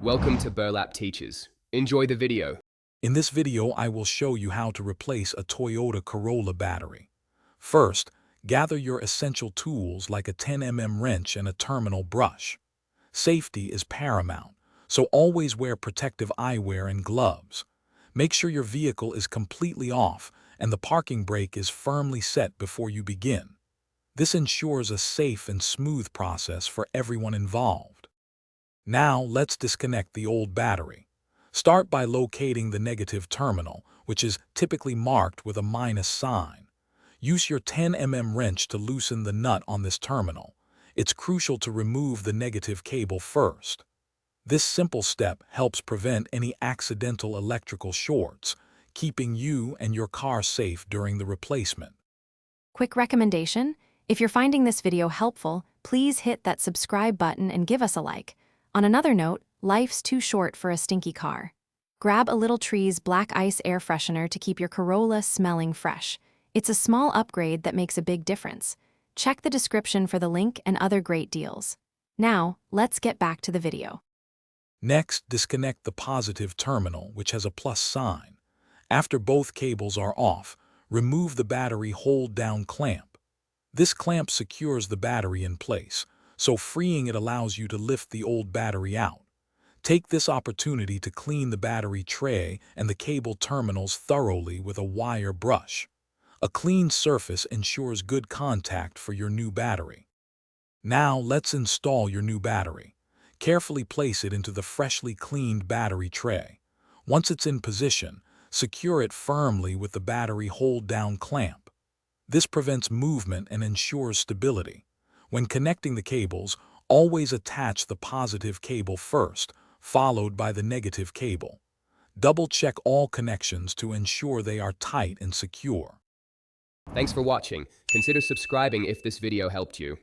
Welcome to Burlap Teachers. Enjoy the video. In this video, I will show you how to replace a Toyota Corolla battery. First, gather your essential tools like a 10 mm wrench and a terminal brush. Safety is paramount, so always wear protective eyewear and gloves. Make sure your vehicle is completely off and the parking brake is firmly set before you begin. This ensures a safe and smooth process for everyone involved. Now, let's disconnect the old battery. Start by locating the negative terminal, which is typically marked with a minus sign. Use your 10 mm wrench to loosen the nut on this terminal. It's crucial to remove the negative cable first. This simple step helps prevent any accidental electrical shorts, keeping you and your car safe during the replacement. Quick recommendation: if you're finding this video helpful, please hit that subscribe button and give us a like. On another note, life's too short for a stinky car. Grab a Little Tree's Black Ice air freshener to keep your Corolla smelling fresh. It's a small upgrade that makes a big difference. Check the description for the link and other great deals. Now, let's get back to the video. Next, disconnect the positive terminal, which has a plus sign. After both cables are off, remove the battery hold-down clamp. This clamp secures the battery in place, so freeing it allows you to lift the old battery out. Take this opportunity to clean the battery tray and the cable terminals thoroughly with a wire brush. A clean surface ensures good contact for your new battery. Now let's install your new battery. Carefully place it into the freshly cleaned battery tray. Once it's in position, secure it firmly with the battery hold-down clamp. This prevents movement and ensures stability. When connecting the cables, always attach the positive cable first, followed by the negative cable. Double-check all connections to ensure they are tight and secure. Thanks for watching. Consider subscribing if this video helped you.